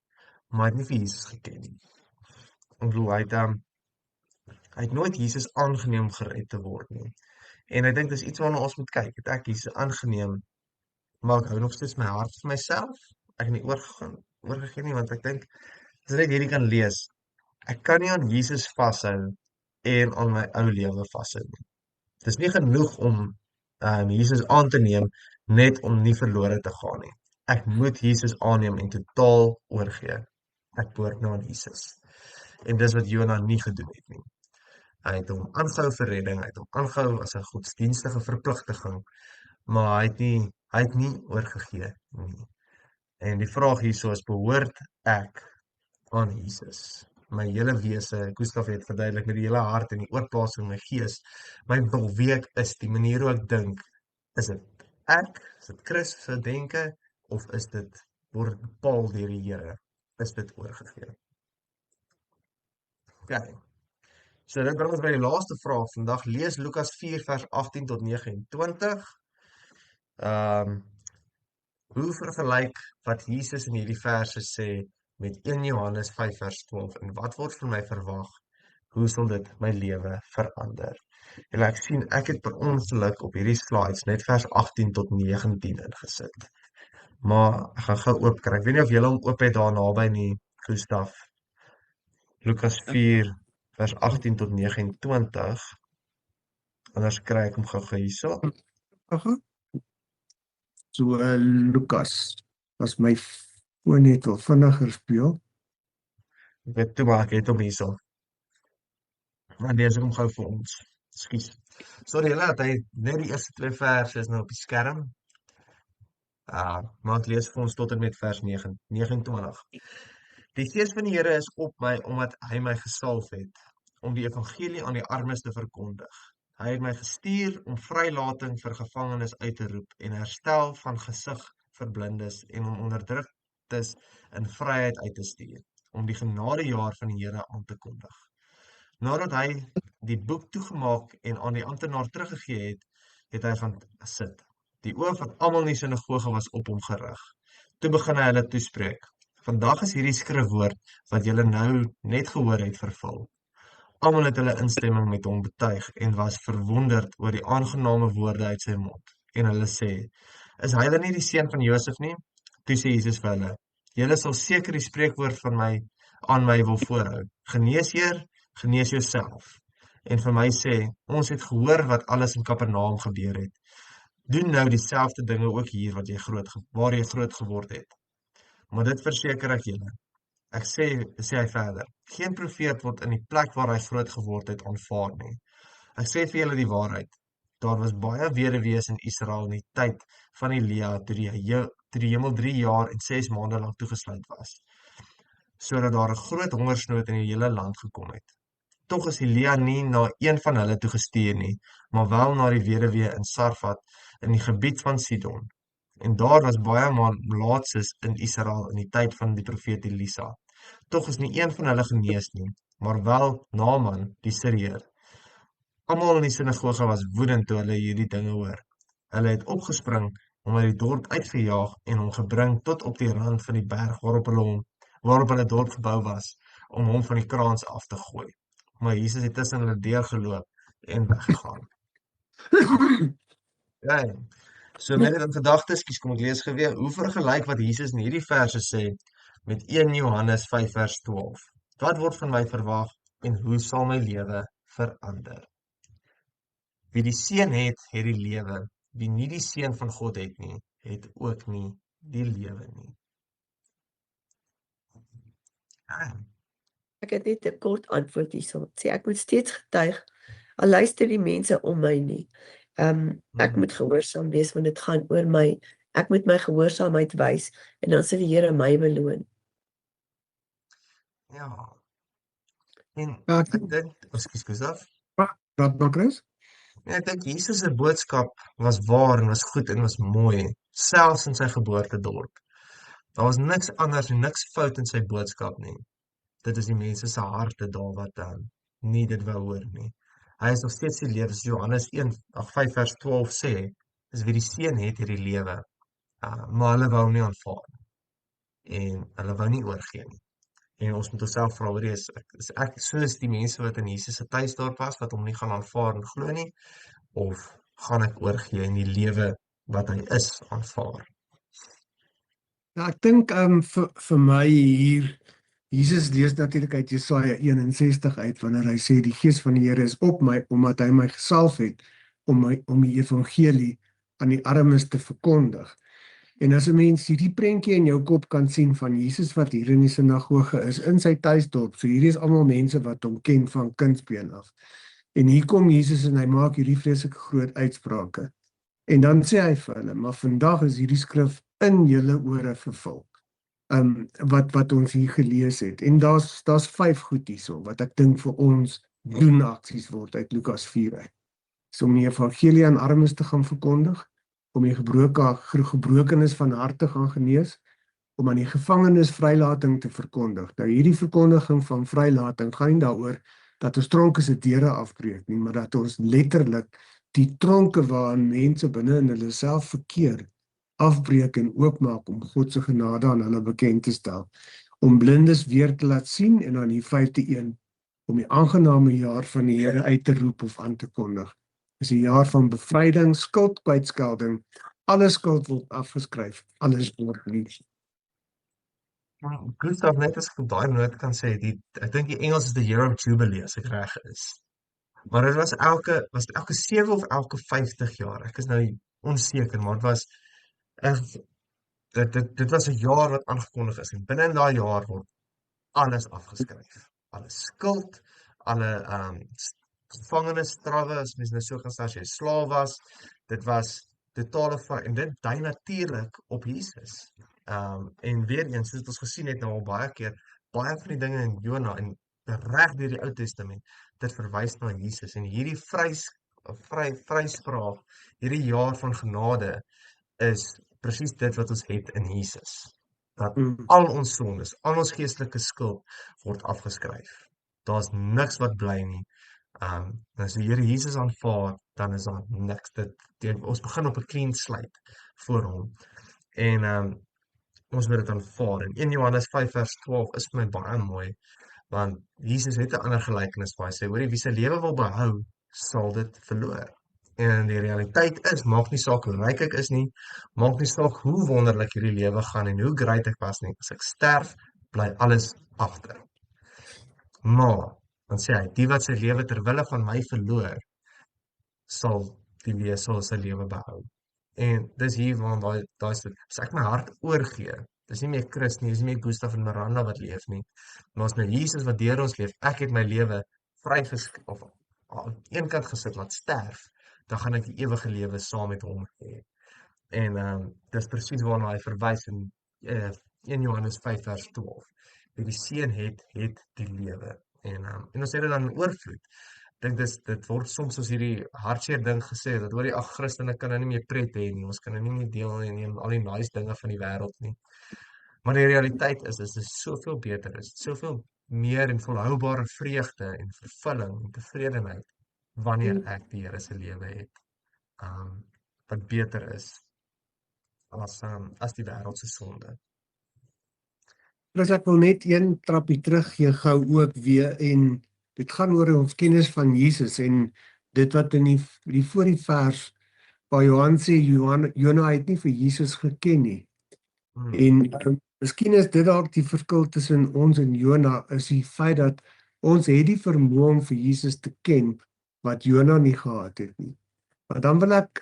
maar hy het nie vir Jesus geken nie. Ek bedoel, hy het nooit Jesus aangeneem om gered te word nie. En ek dink dis iets waarna ons moet kyk. Het ek Jesus aangeneem, maar ek hou nog steeds my hart vir myself. Ek het nie oorgegee nie, want ek dink as jy net hierdie kan lees, ek kan nie aan Jesus vashou en aan my ou lewe vashou nie. Dis nie genoeg om Jesus aan te neem net om nie verlore te gaan nie. Ek moet Jesus aanneem en totaal oorgee. Ek behoort nou aan Jesus. En dis wat Jona nie gedoen het nie. Hy het hom aangehou vir redding, hy het hom aangehou as 'n godsdienstige verpligting, maar hy het nie oorgegee nie. En die vraag hierso is, behoort ek aan Jesus? My hele wese, Gustav het verduidelik, met die hele hart en die oorplasing my gees, my wil wie ek is, die manier hoe ek dink, is dit Chris se denke, of is dit word bepaal deur die Here? Is dit oorgegee? Okay. So dit bring ons by die laaste vraag vandag. Lees Lukas 4 vers 18 tot 29. Hoe vergelyk wat Jesus in hierdie verse sê met 1 Johannes 5 vers 12 en wat word van my verwag? Hoe sal dit my lewe verander? En ek sien ek het per ongeluk op hierdie slides net vers 18 tot 19 ingesit. Maar ek gaan gou oop kry. Ek weet nie of julle hom oop het daar naby nie, Gustav. Lukas 4 vers 18 tot 29. Anders kry ek hom gou hierso. So Lukas, as my foon net wil vinniger speel. Ek weet toe maar ek het hom hierso. Maar lees ek hom gou vir ons. Ekskuus. Sorry julle dat hy net die eerste 2 verse is nou op die skerm. Maar ek lees vir ons tot en met vers 29. Die Gees van die Here is op my, omdat hy my gesalf het, om die evangelie aan die armes te verkondig. Hy het my gestuur om vrylating vir gevangenes uit te roep en herstel van gesig vir blindes en om onderdruktes in vryheid uit te stuur, om die genadejaar van die Here aan te kondig. Nadat hy die boek toegemaak en aan die amptenaar teruggegee het, het hy gaan sit. Die oë van almal in die sinagoge was op hom gerig. Toe begin hy hulle toespreek. Vandag is hierdie skrifwoord wat julle nou net gehoor het vervul. Almal het hulle instemming met hom betuig en was verwonderd oor die aangename woorde uit sy mond. En hulle sê, is hy dan nie die seun van Josef nie? Toe sê Jesus vir hulle, julle sal seker die spreekwoord van aan my wil voorhou. Genees Heer, genees jouself. En vir my sê, ons het gehoor wat alles in Kapernaum gebeur het. Doen nou dieselfde dinge ook hier waar jy groot geword het. Maar dit verseker ek julle. Ek sê hy verder, geen profeet word in die plek waar hy groot geword het aanvaar nie. Ek sê vir julle die waarheid, daar was baie weduwees in Israel in die tyd van Elia, toe die hemel 3 jaar en 6 maande lank toegesluit was, sodat daar 'n groot hongersnood in die hele land gekom het. Tog is Elia nie na een van hulle toe gestuur nie, maar wel na die weduwee in Sarfat in die gebied van Sidon. En daar was baie melaatses in Israel in die tyd van die profeet Elisa. Tog is nie een van hulle genees nie, maar wel Naaman, die Siriër. Almal in die sinagoge was woedend toe hulle hierdie dinge hoor. Hulle het opgespring om uit die dorp uitgejaag en hom gebring tot op die rand van die berg waarop hulle dorp gebou was, om hom van die kraans af te gooi. Maar Jesus het tussen hulle deurgeloop en weggegaan. Ja, so met dit in gedagtes, kom ek lees geweer, hoe vergelyk wat Jesus in hierdie verse sê met 1 Johannes 5 vers 12. Wat word van my verwag? en hoe sal my lewe verander? Wie die Seun het, het die lewe. Wie nie die Seun van God het nie, het ook nie die lewe nie. Ek het net 'n kort antwoord hierso. Sê ek moet steeds getuig, al luister die mense om my nie. Ek moet gehoorsaam wees want dit gaan oor my. Ek moet my gehoorsaamheid wys en dan sal die Here my beloon. Ja. En Ja, ek dink, ekskuus Gustaf. Praat maar Chris. Ja, ek dink Jesus se boodskap was waar en was goed en was mooi, selfs in sy geboortedorp. Daar was niks anders en niks fout in sy boodskap nie. Dit is die mense se harte daar wat nie dit wou hoor nie. Hy is nog steeds die lewe, soos Johannes 5 vers 12 sê, is wie die Seun het die lewe. Maar hulle wou nie aanvaar nie. En hulle wou nie oorgee nie. En ons moet onsself vra, hoor jy, is ek soos die mense wat in Jesus se tuisdorp was, wat hom nie gaan aanvaar en glo nie, of gaan ek oorgee en die lewe wat hy is aanvaar? Ja, ek dink vir my hier Jesus lees natuurlik uit Jesaja 61 uit wanneer hy sê die Gees van die Here is op my omdat hy my gesalf het om die evangelie aan die armes te verkondig. En as 'n mens hierdie prentjie in jou kop kan sien van Jesus wat hier in die sinagoge is in sy tuisdorp. So hierdie is almal mense wat hom ken van kindsbeen af. En hier kom Jesus en hy maak hierdie vreeslike groot uitsprake. En dan sê hy vir hulle, maar vandag is hierdie skrif in julle ore vervul. Wat ons hier gelees het. En daar's 5 goed hierso wat ek dink vir ons doen aksies word uit Lukas 4 uit. So om die evangelie aan armes te gaan verkondig, om die gebrokenes van hart te gaan genees, om aan die gevangenes vrylating te verkondig. Nou hierdie verkondiging van vrylating gaan nie daaroor dat ons tronke se deure afbreek nie, maar dat ons letterlik die tronke waarin mense binne in hulle self verkeer, afbreek en oopmaak om God se genade aan hulle bekend te stel, om blindes weer te laat sien en dan die 5de een, om die aangename jaar van die Here uit te roep of aan te kondig. Dis 'n jaar van bevryding, skuld kwytskelding, alle skuld word afgeskryf, alles word nuut. Gustav, net as ek op daai noot kan sê, ek dink die Engels is the year of jubilee as ek reg is. Maar dit was elke 7 of elke 50 jaar. Ek is nou onseker, maar dit was 'n jaar wat aangekondig is en binne in daai jaar word alles afgeskryf. Alle skuld, alle gevangenisstrawe, as mens nou so kan sê as jy slaaf was, dit was totale en dit dui natuurlik op Jesus. En weer eens, soos ons gesien het nou al baie keer, baie van die dinge in Jona en reg deur die Ou Testament, dit verwys na Jesus en hierdie vryspraak, hierdie jaar van genade is presies dit wat ons het in Jesus. Dat al ons sondes, al ons geestelike skuld word afgeskryf. Daar's niks wat bly nie. As die Here Jesus aanvaar, dan is daar niks. Ons begin op 'n clean slate voor hom. En ons moet dit aanvaar. En 1 Johannes 5 vers 12 is vir my baie mooi, want Jesus het 'n ander gelykenis waar hy sê, hoor, wie sy lewe wil behou, sal dit verloor. En die realiteit is, maak nie saak hoe ryk ek is nie, maak nie saak hoe wonderlik hierdie lewe gaan en hoe great ek was nie, as ek sterf, bly alles agter. Maar, dan sê hy, die wat sy lewe ter wille van my verloor, sal sy lewe behou. En dis hier waar daai as ek my hart oorgee, dis nie meer Chris nie, dis nie meer Gustav en Miranda wat leef nie, maar as nou Jesus wat deur ons leef, ek het my lewe of aan een kant gesit laat sterf, dan gaan ek die ewige lewe saam met hom hê. En dis presies waarna hy verwys in 1 Johannes 5 vers 12. Wie die Seun het die lewe. En ons het dit dan in oorvloed. Ek dink dit word soms soos hierdie hartseer ding gesê, dat hoor die Christene kan nou nie meer pret hê nie, ons kan nou nie meer deel neem al die nice dinge van die wêreld nie. Maar die realiteit is dit soveel beter is, soveel meer en volhoubare vreugde en vervulling en tevredenheid wanneer ek die Here se lewe het. Wat beter is as die wêreld se sonde. Dus ek wil net een trappie terug gee gou ook weer en dit gaan oor ons kennis van Jesus en dit wat in die voor die vers waar Johan sê Jona het nie vir Jesus geken nie. En miskien is dit dalk die verskil tussen ons en Jona is die feit dat Ons het die vermoë om vir Jesus te ken wat Jona nie gehad het nie. Maar dan wil ek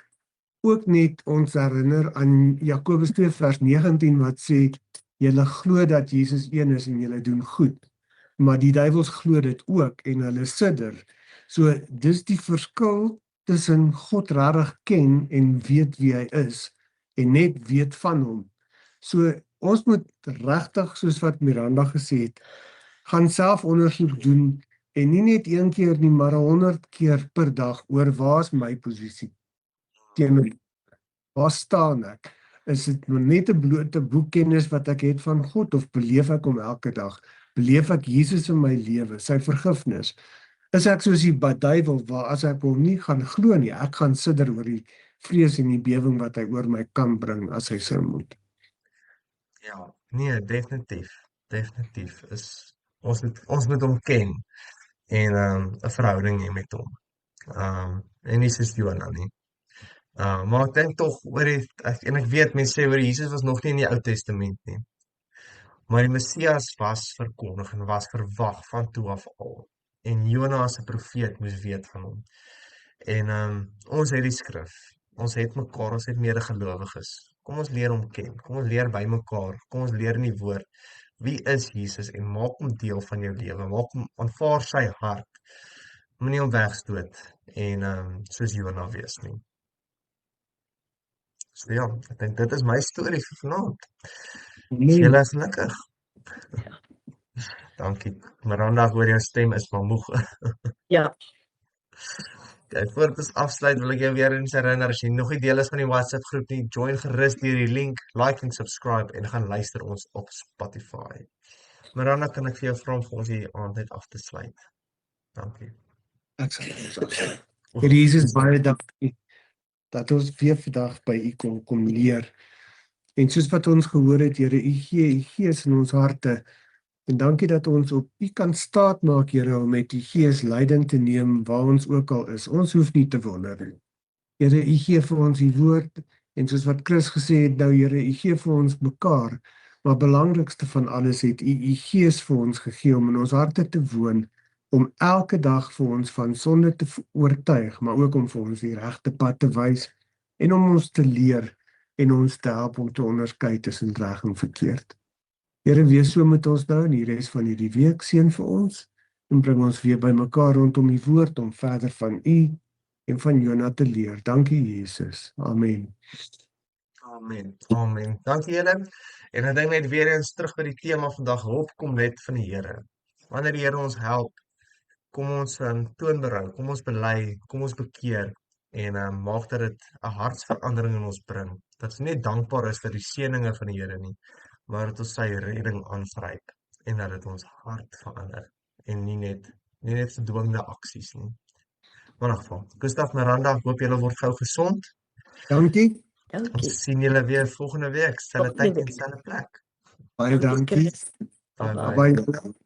ook net ons herinner aan Jakobus 2 vers 19 wat sê, julle glo dat Jesus een is en julle doen goed, maar die duiwels glo dit ook en hulle sidder. So dis die verskil tussen God regtig ken en weet wie hy is en net weet van hom. So ons moet regtig, soos wat Miranda gesê het, gaan self ondersoek doen en nie net een keer nie, maar 100 keer per dag oor waar is my posisie teenoor, waar staan ek? Is dit net 'n blote boekkennis wat ek het van God of beleef ek hom elke dag? Beleef ek Jesus in my lewe, sy vergifnis? Is ek soos die duiwel waar as ek hom nie gaan glo nie, ek gaan sidder oor die vrees en die bewering wat hy oor my kan bring as hy sou moet. Ja, nee, definitief ons moet hom ken en 'n verhouding hê met hom. En nie soos Jona nie. Maar ek dink tog en ek weet mense sê oor Jesus was nog nie in die Ou Testament nie. Maar die Messias was verkondig en was verwag van toe af al. En Jona as 'n profeet moes weet van hom. En ons het die skrif. Ons het mekaar, ons het medegelowiges. Kom ons leer hom ken. Kom ons leer by mekaar. Kom ons leer in die woord. Wie is Jesus en maak hom deel van jou lewe. Maak hom aanvaar sy hart. Moenie hom wegstoot en soos Jona wees nie. So ja, ek dink dit is my storie vir vanaand. Julle is gelukkig. Dankie. Miranda, ek hoor jou stem is maar moeg. Ja, Okay, voordat ons afsluit wil ek jou weer eens herinner, as jy nog nie deel is van die WhatsApp groep nie, join gerus deur die link, like en subscribe en gaan luister ons op Spotify. Miranda, kan ek vir jou vra om vir ons hier aand net af te sluit? Dankie. Ek sal ons afsluit. Here Jesus, baie dankie dat ons weer vandag by U kom leer. En soos wat ons gehoor het, Here, U gee U Gees in ons harte. En dankie dat ons op U kan staat maak, Here, om met U Gees leiding te neem waar ons ook al is. Ons hoef nie te wonder nie. Here, U gee vir ons U woord en soos wat Chris gesê het nou, Here, U gee vir ons mekaar. Maar belangrikste van alles het U Gees vir ons gegee om in ons harte te woon, om elke dag vir ons van sonde te oortuig, maar ook om vir ons die regte pad te wys en om ons te leer en ons te help om te onderskei tussen reg en verkeerd. Here, wees so met ons nou in die res van hierdie week, seën vir ons en bring ons weer by mekaar rondom U woord om verder van U en van Jona te leer. Dankie Jesus. Amen. Amen. Dankie julle. En ek dink net weer eens terug by die tema vandag, hulp kom net van die Here. Wanneer die Here ons help, kom ons toon berou, kom ons bely, kom ons bekeer en maak dat dit 'n hartsverandering in ons bring. Dat ons nie dankbaar is vir die seëninge van die Here nie, maar dat ons sy redding aangryp en dat dit ons hart verander en nie net gedwonge aksies nie. Maar in elk geval, Gustav, Miranda, ek hoop julle word gou gesond. Dankie. dankie. Ons sien julle weer volgende week, selfde Volgende tyd en week. selfde plek. Baie dankie. Chris. Bye Bye-bye. bye. Bye.